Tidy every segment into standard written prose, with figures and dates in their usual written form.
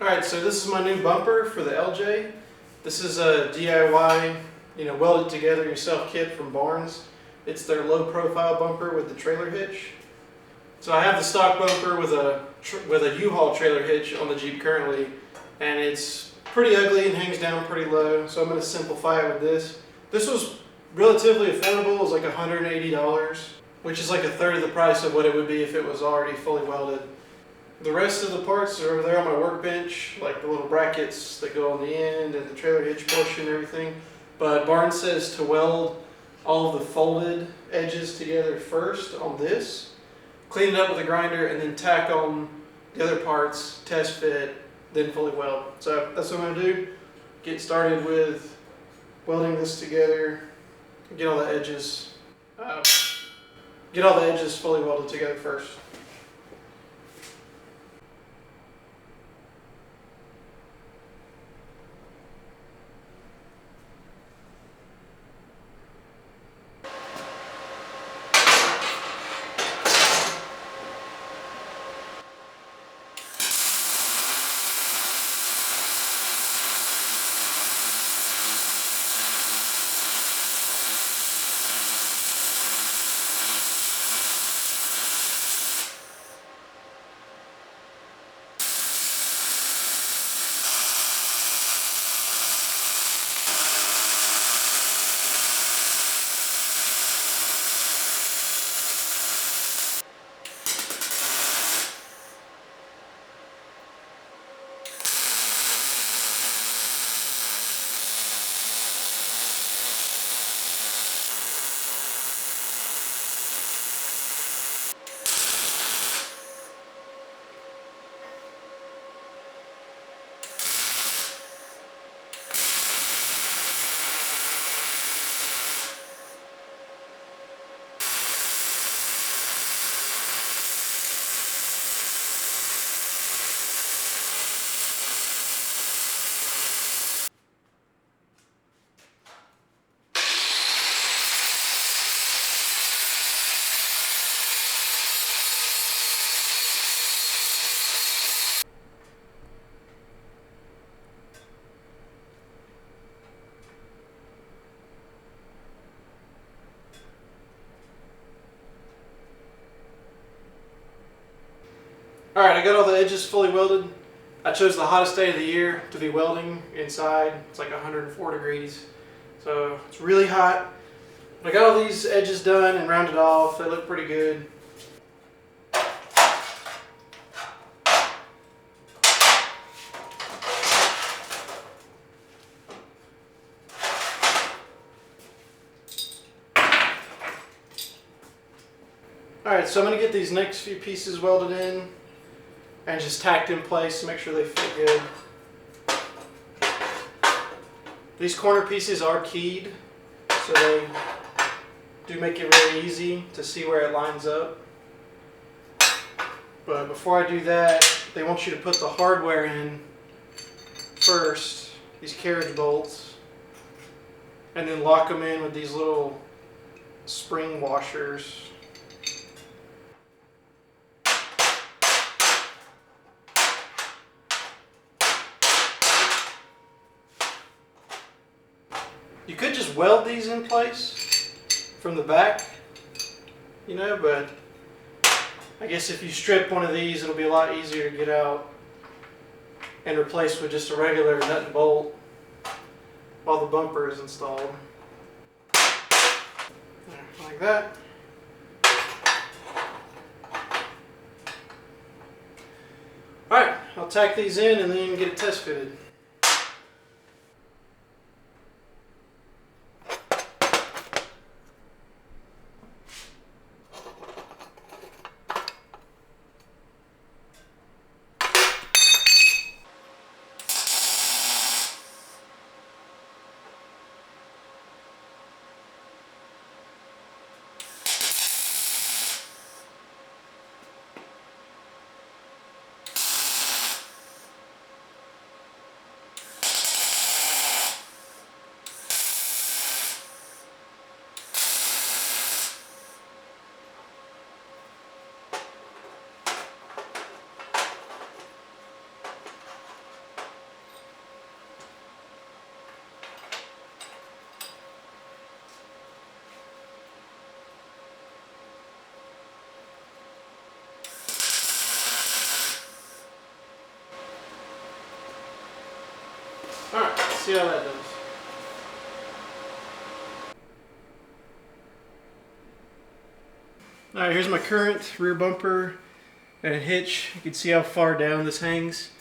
Alright, so this is my new bumper for the LJ. This is a DIY, welded together yourself kit from Barnes. It's their low profile bumper with the trailer hitch. So I have the stock bumper with a U-Haul trailer hitch on the Jeep currently, and it's pretty ugly and hangs down pretty low, so I'm going to simplify it with this. This was relatively affordable. It was like $180, which is like a third of the price of what it would be if it was already fully welded. The rest of the parts are over there on my workbench, like the little brackets that go on the end and the trailer hitch portion and everything. But Barnes says to weld all of the folded edges together first on this, clean it up with a grinder, and then tack on the other parts, test fit, then fully weld. So that's what I'm going to do. Get started with welding this together, get all the edges fully welded together first. Alright, I got all the edges fully welded. I chose the hottest day of the year to be welding inside. It's like 104 degrees. So it's really hot. But I got all these edges done and rounded off. They look pretty good. Alright, so I'm going to get these next few pieces welded in and just tacked in place to make sure they fit good. These corner pieces are keyed, so they do make it really easy to see where it lines up. But before I do that, they want you to put the hardware in first, these carriage bolts, and then lock them in with these little spring washers. You could just weld these in place from the back, but I guess if you strip one of these, it'll be a lot easier to get out and replace with just a regular nut and bolt while the bumper is installed. Like that. Alright, I'll tack these in and then get it test fitted. Alright, let's see how that does. Alright, here's my current rear bumper and hitch. You can see how far down this hangs.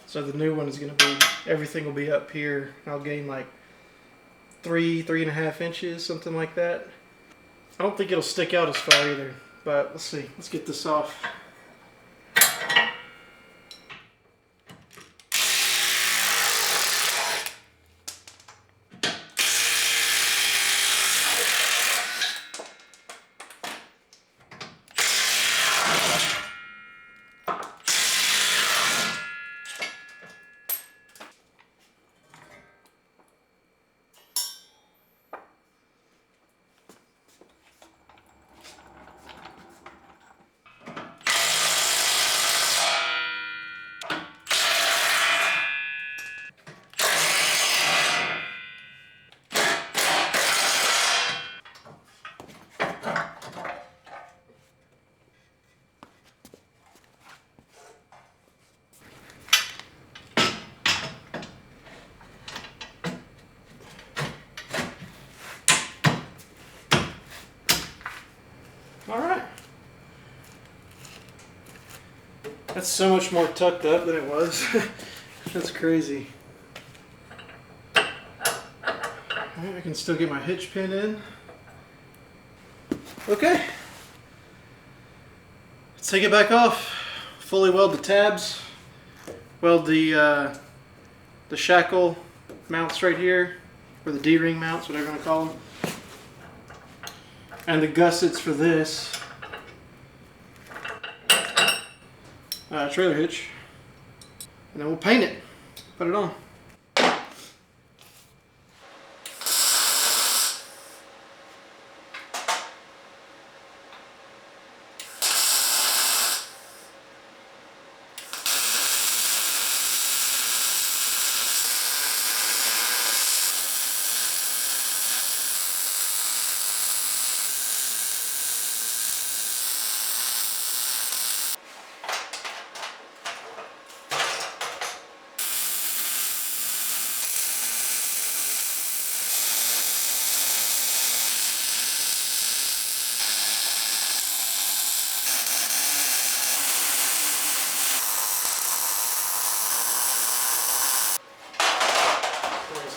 So the new one is going to be, everything will be up here. I'll gain like 3.5 inches, something like that. I don't think it'll stick out as far either, but let's see. Let's get this off. Alright. That's so much more tucked up than it was. That's crazy. Alright, I can still get my hitch pin in. Okay. Let's take it back off. Fully weld the tabs. Weld the shackle mounts right here, or the D-ring mounts, whatever you want to call them. And the gussets for this trailer hitch. And then we'll paint it. Put it on.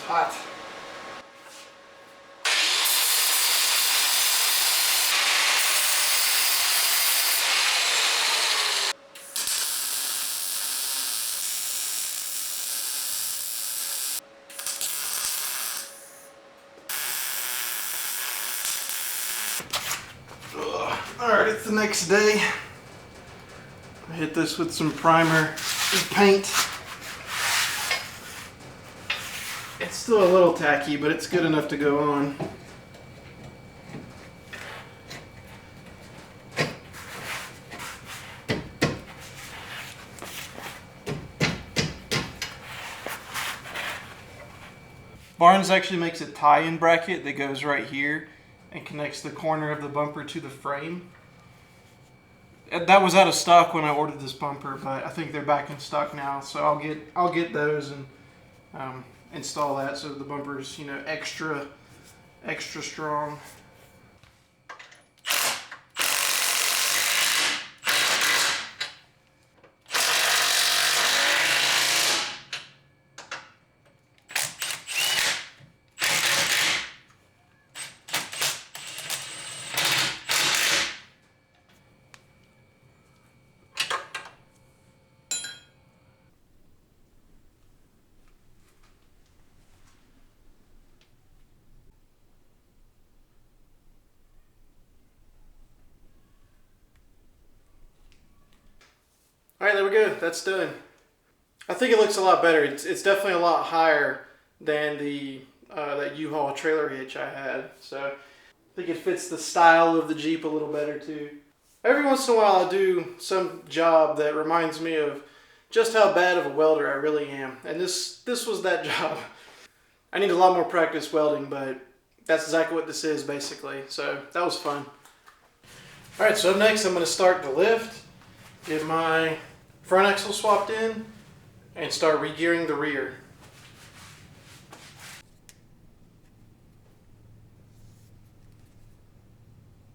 Hot. Alright, it's the next day. I hit this with some primer and paint. It's still a little tacky, but it's good enough to go on. Barnes actually makes a tie-in bracket that goes right here and connects the corner of the bumper to the frame. That was out of stock when I ordered this bumper, but I think they're back in stock now, so I'll get those and install that so the bumper's, you know, extra strong. Alright, there we go. That's done. I think it looks a lot better. It's definitely a lot higher than the that U-Haul trailer hitch I had. So I think it fits the style of the Jeep a little better too. Every once in a while I do some job that reminds me of just how bad of a welder I really am. And this was that job. I need a lot more practice welding, but that's exactly what this is basically. So that was fun. Alright, so next I'm going to start the lift. Get my front axle swapped in and start re-gearing the rear.